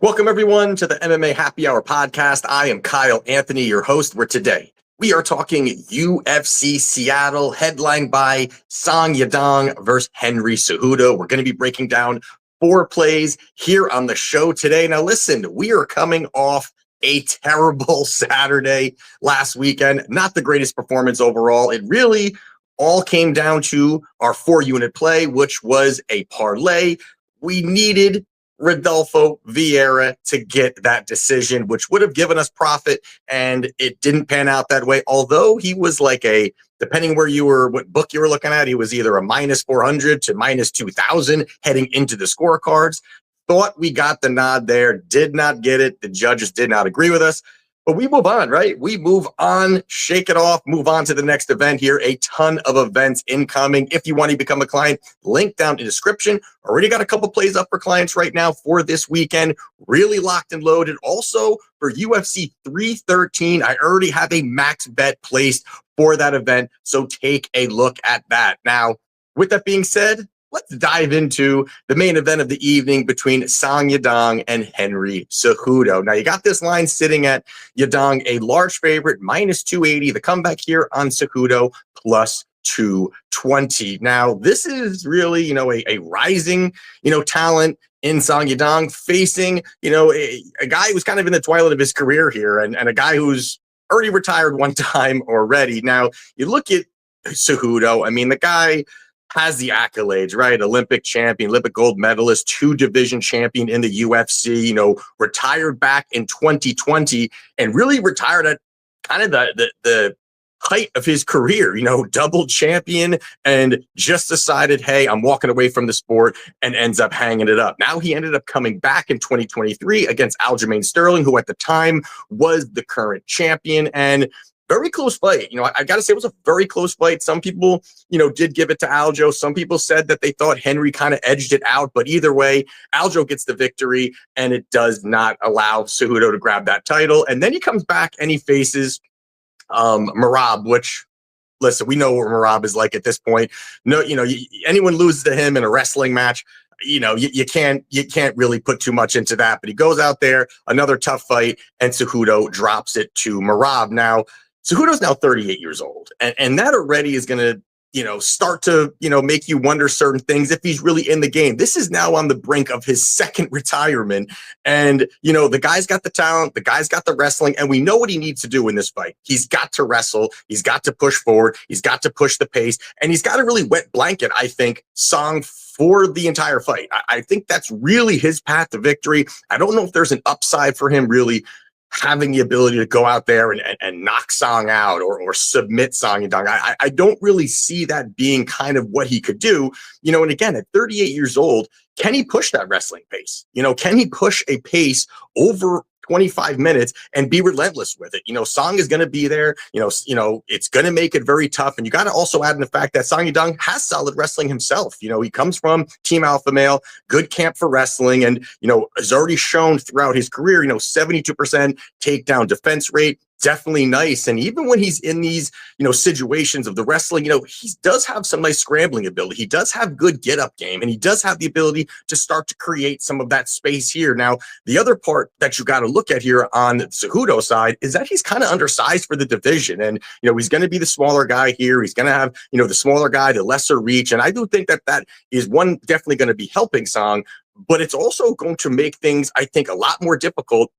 Welcome, everyone, to the MMA Happy Hour podcast. I am Kyle Anthony, your host, where today we are talking UFC Seattle, headlined by Song Yadong versus Henry Cejudo. We're going to be breaking down 4 plays here on the show today. Now, listen, we are coming off a terrible Saturday last weekend. Not the greatest performance overall. It really all came down to our 4-unit play, which was a parlay. We needed Rodolfo Vieira to get that decision, which would have given us profit, and it didn't pan out that way. Although he was like depending where you were, what book you were looking at, he was either a minus 400 to minus 2,000 heading into the scorecards. Thought we got the nod there, did not get it. The judges did not agree with us. But we move on, right? We move on, shake it off, move on to the next event here. A ton of events incoming. If you want to become a client, link down in the description. Already got a couple plays up for clients right now for this weekend. Really locked and loaded. Also for UFC 313, I already have a max bet placed for that event. So take a look at that. Now, with that being said, let's dive into the main event of the evening between Song Yadong and Henry Cejudo. Now, you got this line sitting at Yadong, a large favorite, minus 280. The comeback here on Cejudo, plus 220. Now, this is really, a rising, talent in Song Yadong facing, a guy who's kind of in the twilight of his career here and a guy who's already retired one time already. Now, you look at Cejudo, the guy has the accolades, right? Olympic champion, Olympic gold medalist, 2-division champion in the UFC, retired back in 2020 and really retired at kind of the height of his career, double champion, and just decided, hey, I'm walking away from the sport, and ends up hanging it up. Now he ended up coming back in 2023 against Aljamain Sterling, who at the time was the current champion, and very close fight. I got to say it was a very close fight. Some people, did give it to Aljo. Some people said that they thought Henry kind of edged it out. But either way, Aljo gets the victory, and it does not allow Cejudo to grab that title. And then he comes back and he faces Merab, which, listen, we know what Merab is like at this point. No, anyone loses to him in a wrestling match, you can't really put too much into that. But he goes out there, another tough fight, and Cejudo drops it to Merab. Now, Cejudo's now 38 years old, and that already is going to, start to, make you wonder certain things if he's really in the game. This is now on the brink of his second retirement, and, the guy's got the talent, the guy's got the wrestling, and we know what he needs to do in this fight. He's got to wrestle, he's got to push forward, he's got to push the pace, and he's got to really wet blanket, I think, Song for the entire fight. I think that's really his path to victory. I don't know if there's an upside for him really having the ability to go out there and knock Song out or submit Song Yadong. I don't really see that being kind of what he could do. And again, at 38 years old, can he push that wrestling pace? Can he push a pace over 25 minutes and be relentless with it? Song is going to be there. It's going to make it very tough. And you got to also add in the fact that Song Yadong has solid wrestling himself. He comes from Team Alpha Male, good camp for wrestling, and, has already shown throughout his career, 72% takedown defense rate. Definitely nice. And even when he's in these, situations of the wrestling, he does have some nice scrambling ability. He does have good get-up game, and he does have the ability to start to create some of that space here. Now, the other part that you got to look at here on the Cejudo side is that he's kind of undersized for the division. And, he's going to be the smaller guy here. He's going to have, the smaller guy, the lesser reach. And I do think that is one definitely going to be helping Song, but it's also going to make things, I think, a lot more difficult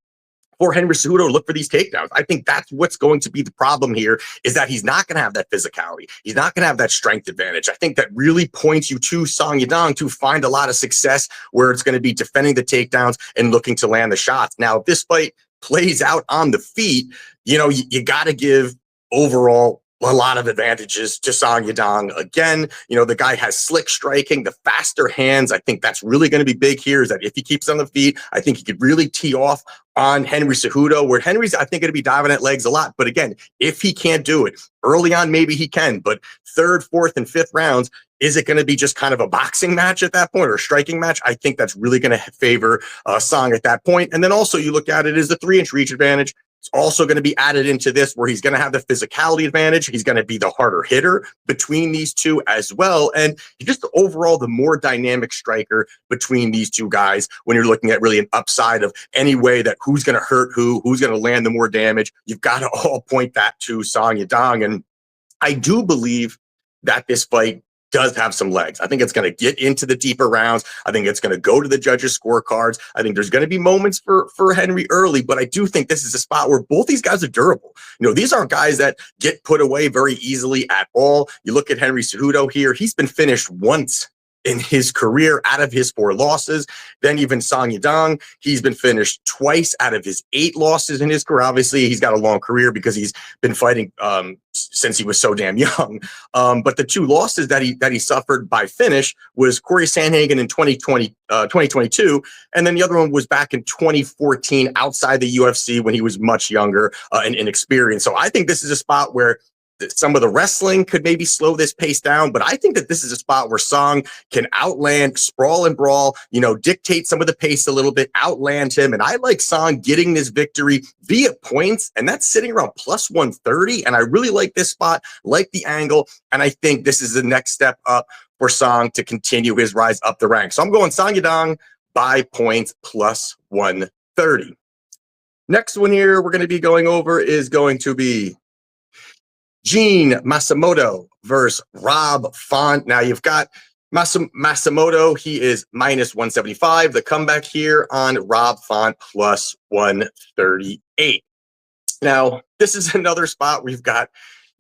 for Henry Cejudo to look for these takedowns. I think that's what's going to be the problem here, is that he's not going to have that physicality. He's not going to have that strength advantage. I think that really points you to Song Yadong to find a lot of success where it's going to be defending the takedowns and looking to land the shots. Now, if this fight plays out on the feet, you got to give overall a lot of advantages to Song Yadong. Again, the guy has slick striking, the faster hands. I think that's really going to be big here, is that if he keeps on the feet, I think he could really tee off on Henry Cejudo, where Henry's, I think, going to be diving at legs a lot. But again, if he can't do it early on, maybe he can. But 3rd, 4th, and 5th rounds, is it going to be just kind of a boxing match at that point, or a striking match? I think that's really going to favor Song at that point. And then also you look at it as the 3-inch reach advantage. It's also going to be added into this where he's going to have the physicality advantage. He's going to be the harder hitter between these two as well. And just overall, the more dynamic striker between these two guys when you're looking at really an upside of any way that who's going to hurt who's going to land the more damage. You've got to all point that to Song Yadong. And I do believe that this fight does have some legs. I think it's going to get into the deeper rounds. I think it's going to go to the judges' scorecards. I think there's going to be moments for Henry early, but I do think this is a spot where both these guys are durable. These aren't guys that get put away very easily at all. You look at Henry Cejudo here. He's been finished once in his career out of his 4 losses. Then even Song Yadong, he's been finished twice out of his 8 losses in his career. Obviously, he's got a long career because he's been fighting since he was so damn young. But the 2 losses that he suffered by finish was Corey Sandhagen in 2022, and then the other one was back in 2014 outside the UFC when he was much younger and inexperienced. So I think this is a spot where some of the wrestling could maybe slow this pace down, but I think that this is a spot where Song can outland, sprawl and brawl, dictate some of the pace a little bit, outland him. And I like Song getting this victory via points, and that's sitting around plus 130. And I really like this spot, like the angle. And I think this is the next step up for Song to continue his rise up the ranks. So I'm going Song Yadong by points plus 130. Next one here we're going to be going over is going to be Gene Matsumoto versus Rob Font. Now you've got Matsumoto. He is minus 175. The comeback here on Rob Font plus 138. Now, this is another spot where you've got,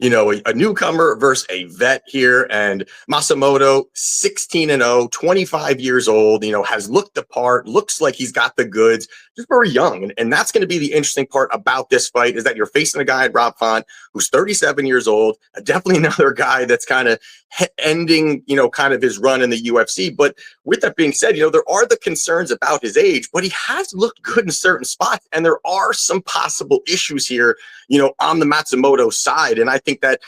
a newcomer versus a vet here. And Matsumoto, 16-0, 25 years old, has looked the part, looks like he's got the goods, just very young. And that's going to be the interesting part about this fight is that you're facing a guy, Rob Font, who's 37 years old, definitely another guy that's kind of ending, kind of his run in the UFC. But with that being said, there are the concerns about his age, but he has looked good in certain spots. And there are some possible issues here, on the Matsumoto side. And I think that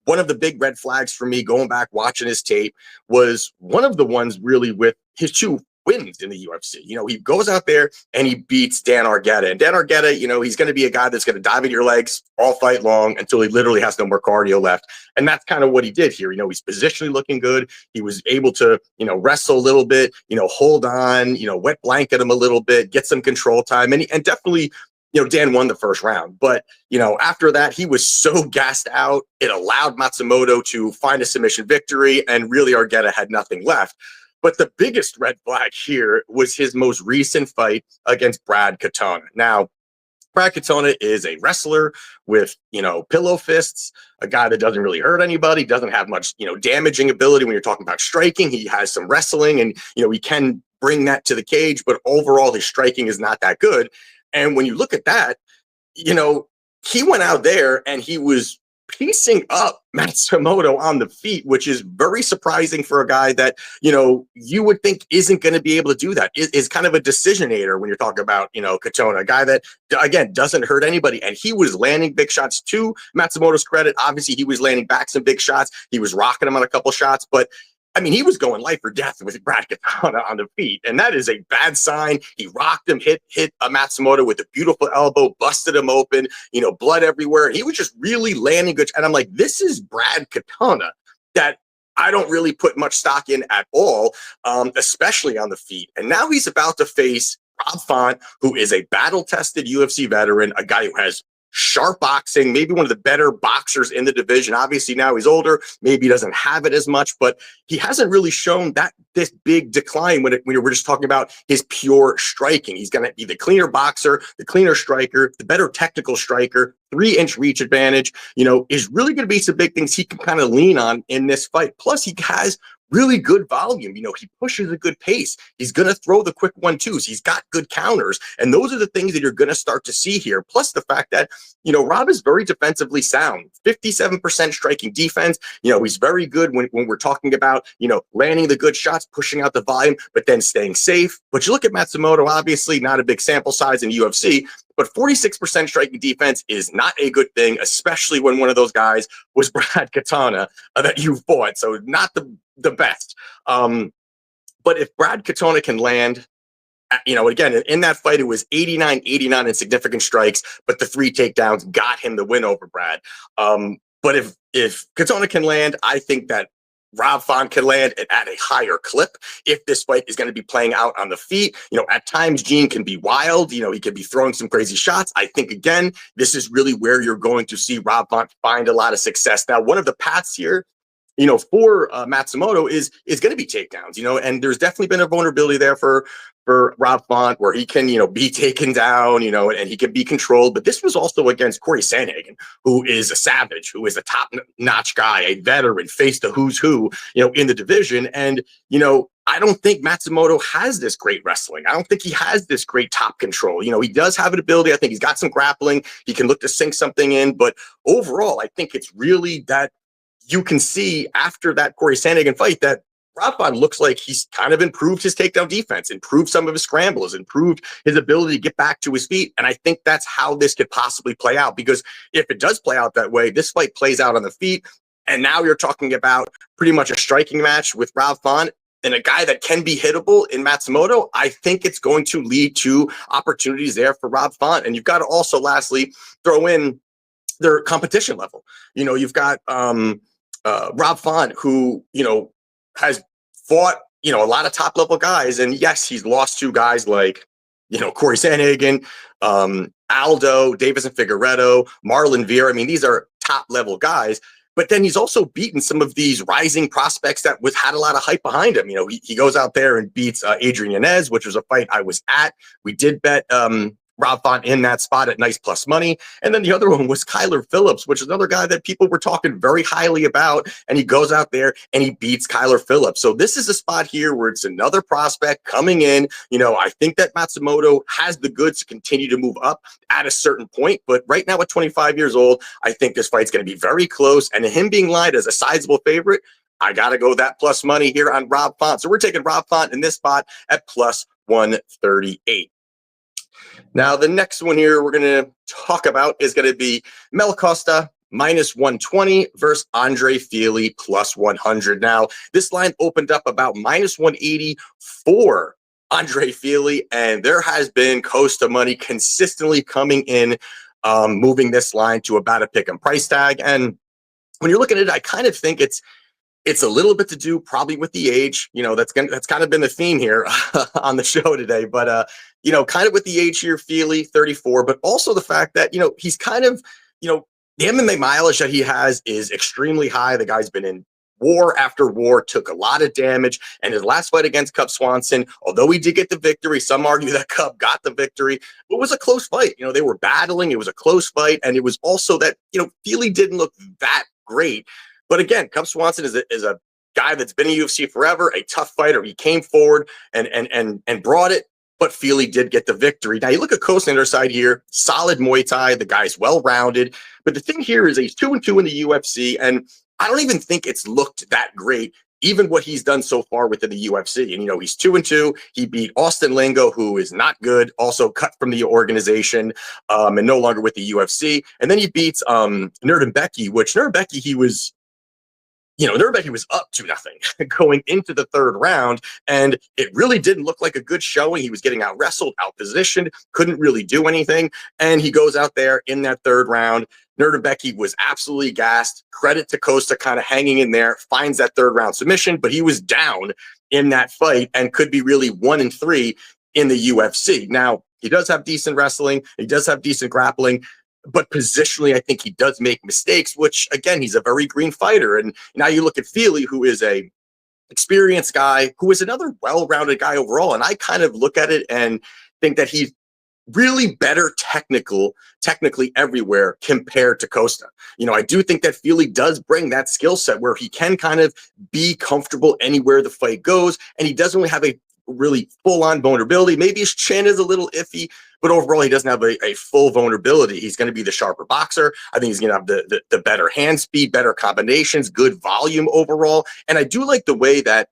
one of the big red flags for me going back watching his tape was one of the ones really with his 2 wins in the UFC. He goes out there and he beats Dan Argueta. And Dan Argueta, he's going to be a guy that's going to dive at your legs all fight long until he literally has no more cardio left. And that's kind of what he did here. He's positionally looking good. He was able to, wrestle a little bit, hold on, wet blanket him a little bit, get some control time. And definitely, Dan won the first round. But, after that, he was so gassed out, it allowed Matsumoto to find a submission victory, and really Argueta had nothing left. But the biggest red flag here was his most recent fight against Brad Katona. Now, Brad Katona is a wrestler with, pillow fists, a guy that doesn't really hurt anybody, doesn't have much, damaging ability when you're talking about striking. He has some wrestling and, he can bring that to the cage, but overall his striking is not that good. And when you look at that, he went out there and he was piecing up Matsumoto on the feet, which is very surprising for a guy that, you would think isn't going to be able to do that. Is kind of a decisionator when you're talking about, Katona, a guy that, again, doesn't hurt anybody. And he was landing big shots to Matsumoto's credit. Obviously, he was landing back some big shots. He was rocking him on a couple shots, but he was going life or death with Brad Katona on the feet, and that is a bad sign. He rocked him, hit a Matsumoto with a beautiful elbow, busted him open, blood everywhere. He was just really landing good. And I'm like, this is Brad Katona that I don't really put much stock in at all, especially on the feet. And now he's about to face Rob Font, who is a battle-tested UFC veteran, a guy who has sharp boxing, maybe one of the better boxers in the division. Obviously now he's older, maybe he doesn't have it as much, but he hasn't really shown that this big decline when we're just talking about his pure striking. He's going to be the cleaner boxer, the cleaner striker, the better technical striker, 3-inch reach advantage, is really going to be some big things he can kind of lean on in this fight. Plus he has really good volume. He pushes a good pace. He's going to throw the quick 1-2s. He's got good counters. And those are the things that you're going to start to see here. Plus the fact that, Rob is very defensively sound, 57% striking defense. He's very good when we're talking about, landing the good shots, pushing out the volume, but then staying safe. But you look at Matsumoto, obviously not a big sample size in UFC, but 46% striking defense is not a good thing, especially when one of those guys was Brad Katona that you fought. So not the best. But if Brad Katona can land Again, in that fight, it was 89-89 in significant strikes, but the 3 takedowns got him the win over Brad. But if Katona can land, I think that Rob Font can land at a higher clip if this fight is going to be playing out on the feet. At times Gene can be wild. He could be throwing some crazy shots. I think, again, this is really where you're going to see Rob Font find a lot of success. Now, one of the paths here, for Matsumoto is going to be takedowns, and there's definitely been a vulnerability there for Rob Font where he can, be taken down, and he can be controlled. But this was also against Corey Sandhagen, who is a savage, who is a top-notch guy, a veteran, faced the who's who, in the division. And, I don't think Matsumoto has this great wrestling. I don't think he has this great top control. He does have an ability. I think he's got some grappling. He can look to sink something in. But overall, I think it's really that you can see after that Corey Sandhagen fight that Rob Font looks like he's kind of improved his takedown defense, improved some of his scrambles, improved his ability to get back to his feet. And I think that's how this could possibly play out, because if it does play out that way, this fight plays out on the feet. And now you're talking about pretty much a striking match with Rob Font and a guy that can be hittable in Matsumoto. I think it's going to lead to opportunities there for Rob Font. And you've got to also lastly throw in their competition level. You've got Rob Font, who, has fought, a lot of top level guys. And yes, he's lost to guys like, Corey Sandhagen, Aldo, Davison Figueredo, Marlon Vera. I mean, these are top level guys. But then he's also beaten some of these rising prospects that had a lot of hype behind him. He goes out there and beats Adrian Yanez, which was a fight I was at. We did bet Rob Font in that spot at nice plus money. And then the other one was Kyler Phillips, which is another guy that people were talking very highly about. And he goes out there and he beats Kyler Phillips. So this is a spot here where it's another prospect coming in. I think that Matsumoto has the goods to continue to move up at a certain point. But right now at 25 years old, I think this fight's going to be very close. And him being lined as a sizable favorite, I got to go that plus money here on Rob Font. So we're taking Rob Font in this spot at plus 138. Now, the next one here we're going to talk about is going to be Mel Costa minus 120 versus Andre Fili plus 100. Now, this line opened up about minus 180 for Andre Fili, and there has been Costa money consistently coming in, moving this line to about a pick 'em price tag. And when you're looking at it, I kind of think it's a little bit to do probably with the age. That's kind of been the theme here on the show today. But kind of with the age here, Fili 34, but also the fact that he's kind of the MMA mileage that he has is extremely high. The guy's been in war after war, took a lot of damage, and his last fight against Cub Swanson, although he did get the victory, some argue that Cub got the victory. It was a close fight. They were battling. It was a close fight, and it was also that Fili didn't look that great. But again, Cub Swanson is a guy that's been in UFC forever, a tough fighter. He came forward and brought it, but Fili did get the victory. Now, you look at Costa on their side here, solid Muay Thai. The guy's well-rounded. But the thing here is he's 2-2 in the UFC, and I don't even think it's looked that great, even what he's done so far within the UFC. And, he's 2-2. He beat Austin Lingo, who is not good, also cut from the organization and no longer with the UFC. And then he beats Nurdenbecki, which Nurdenbecki, he was Nurdenbecki was up 2-0 going into the third round, and it really didn't look like a good showing. He was getting out wrestled, out positioned, couldn't really do anything. And he goes out there in that third round. Nurdenbecki was absolutely gassed. Credit to Costa kind of hanging in there, finds that third round submission, but he was down in that fight and could be really 1-3 in the UFC. Now, he does have decent wrestling. He does have decent grappling. But positionally, I think he does make mistakes, which, again, he's a very green fighter. And now you look at Fili, who is a experienced guy, who is another well-rounded guy overall. And I kind of look at it and think that he's really better technically everywhere compared to Costa. I do think that Fili does bring that skill set where he can kind of be comfortable anywhere the fight goes. And he doesn't really have a really full-on vulnerability. Maybe his chin is a little iffy, but overall, he doesn't have a full vulnerability. He's going to be the sharper boxer. I think he's going to have the better hand speed, better combinations, good volume overall. And I do like the way that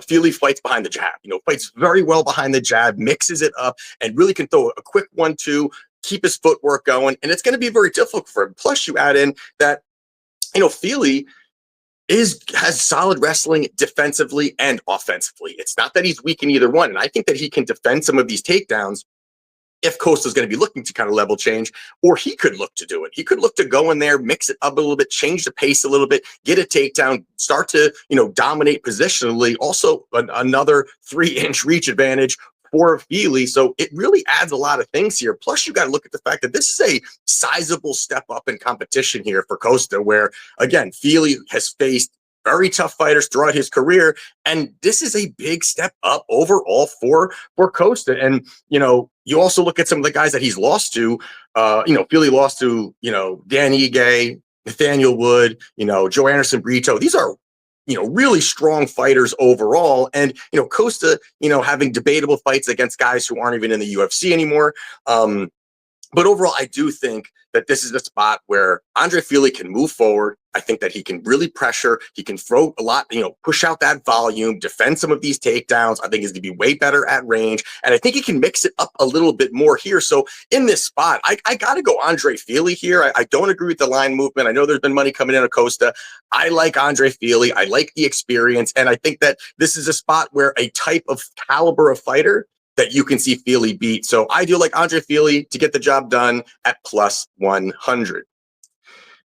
Fili fights behind the jab. Fights very well behind the jab, mixes it up, and really can throw a quick 1-2, keep his footwork going. And it's going to be very difficult for him. Plus, you add in that, Fili, has solid wrestling defensively and offensively. It's not that he's weak in either one. And I think that he can defend some of these takedowns if Costa's going to be looking to kind of level change, or he could look to do it. He could look to go in there, mix it up a little bit, change the pace a little bit, get a takedown, start to, dominate positionally. Also, another 3-inch reach advantage for Fili. So it really adds a lot of things here. Plus, you got to look at the fact that this is a sizable step up in competition here for Costa, where, again, Fili has faced very tough fighters throughout his career. And this is a big step up overall for Costa. And, you also look at some of the guys that he's lost to, Fili lost to, Dan Ige, Nathaniel Wood, Joe Anderson Brito. These are, really strong fighters overall. And, Costa, having debatable fights against guys who aren't even in the UFC anymore. But overall, I do think that this is the spot where Andre Fili can move forward. I think that he can really pressure. He can throw a lot, push out that volume, defend some of these takedowns. I think he's going to be way better at range. And I think he can mix it up a little bit more here. So in this spot, I got to go Andre Fili here. I don't agree with the line movement. I know there's been money coming in on Costa. I like Andre Fili. I like the experience. And I think that this is a spot where a type of caliber of fighter that you can see Fili beat. So I do like Andre Fili to get the job done at plus 100.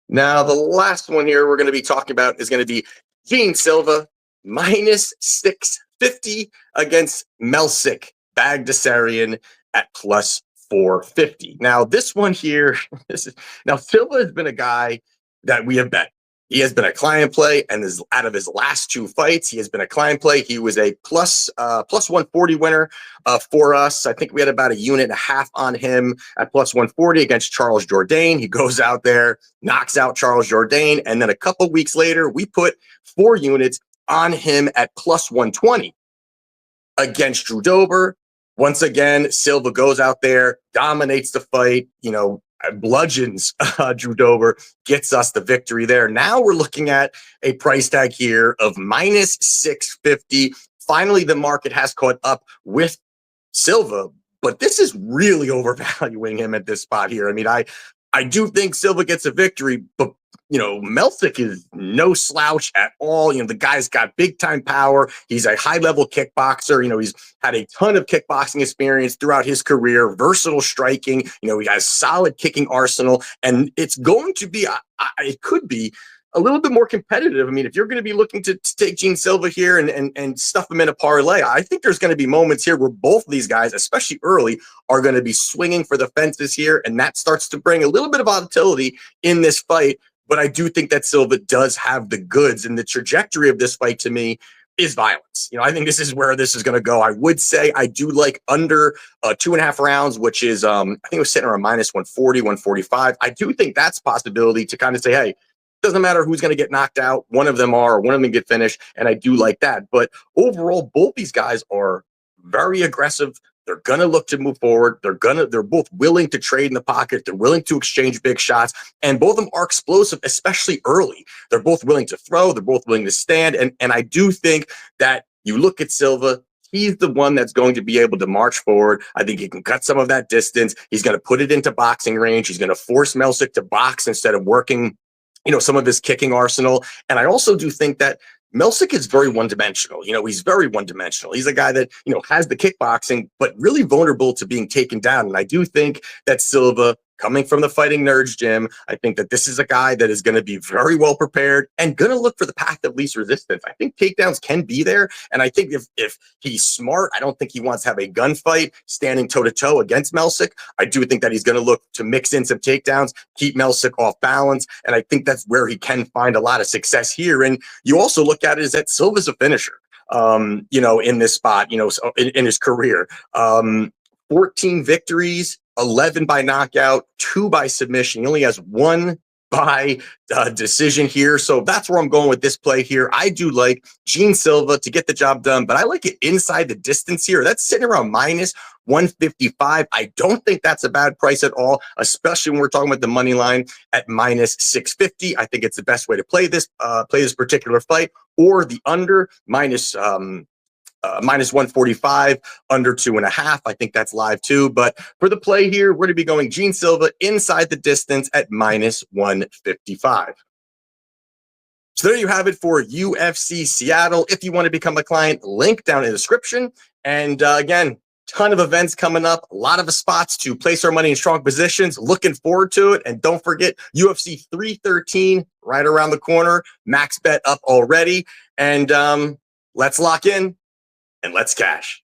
Now, the last one here we're going to be talking about is going to be Gene Silva, minus 650 against Melsik Baghdasaryan at plus 450. Now, this one here, now Silva has been a guy that we have bet. He has been a client play, and out of his last 2 fights, he has been a client play. He was a plus 140 winner for us. I think we had about 1.5 units on him at plus 140 against Charles Jourdain. He goes out there, knocks out Charles Jourdain, and then a couple weeks later, we put 4 units on him at plus 120 against Drew Dober. Once again, Silva goes out there, dominates the fight, bludgeons Drew Dober, gets us the victory there. Now we're looking at a price tag here of minus 650. Finally, the market has caught up with Silva, but this is really overvaluing him at this spot here. I mean, I do think Silva gets a victory, but Melsik is no slouch at all. The guy's got big time power. He's a high level kickboxer. He's had a ton of kickboxing experience throughout his career, versatile striking. He has solid kicking arsenal, and it's going to be, it could be a little bit more competitive. I mean, if you're going to be looking to take Gene Silva here and stuff him in a parlay, I think there's going to be moments here where both of these guys, especially early, are going to be swinging for the fences here, and that starts to bring a little bit of volatility in this fight. But I do think that Silva does have the goods, and the trajectory of this fight to me is violence. I think this is where this is going to go. I would say I do like under 2.5 rounds, which is, I think it was sitting around minus 140, 145. I do think that's a possibility to kind of say, hey, doesn't matter who's going to get knocked out. One of them are, or one of them get finished. And I do like that. But overall, both these guys are very aggressive. They're going to look to move forward. They're both willing to trade in the pocket. They're willing to exchange big shots. And both of them are explosive, especially early. They're both willing to throw. They're both willing to stand. And I do think that you look at Silva, he's the one that's going to be able to march forward. I think he can cut some of that distance. He's going to put it into boxing range. He's going to force Melsik to box instead of working, some of his kicking arsenal. And I also do think that Melsik is very one-dimensional. He's very one-dimensional. He's a guy that, has the kickboxing, but really vulnerable to being taken down. And I do think that Silva, coming from the Fighting Nerds gym, I think that this is a guy that is going to be very well prepared and going to look for the path of least resistance. I think takedowns can be there. And I think if he's smart, I don't think he wants to have a gunfight standing toe-to-toe against Melsik. I do think that he's going to look to mix in some takedowns, keep Melsik off balance. And I think that's where he can find a lot of success here. And you also look at it as that Silva's a finisher, in this spot, so in his career. 14 victories, 11 by knockout, 2 by submission. He only has 1 by decision here. So that's where I'm going with this play here. I do like Gene Silva to get the job done, but I like it inside the distance here. That's sitting around minus 155. I don't think that's a bad price at all, especially when we're talking about the money line at minus 650. I think it's the best way to play this particular fight, or the under minus 145, under 2.5. I think that's live too. But for the play here, we're going to be going Gene Silva inside the distance at minus 155. So there you have it for UFC Seattle. If you want to become a client, link down in the description. And again, ton of events coming up, a lot of spots to place our money in strong positions. Looking forward to it. And don't forget UFC 313 right around the corner. Max bet up already. And let's lock in and let's cash.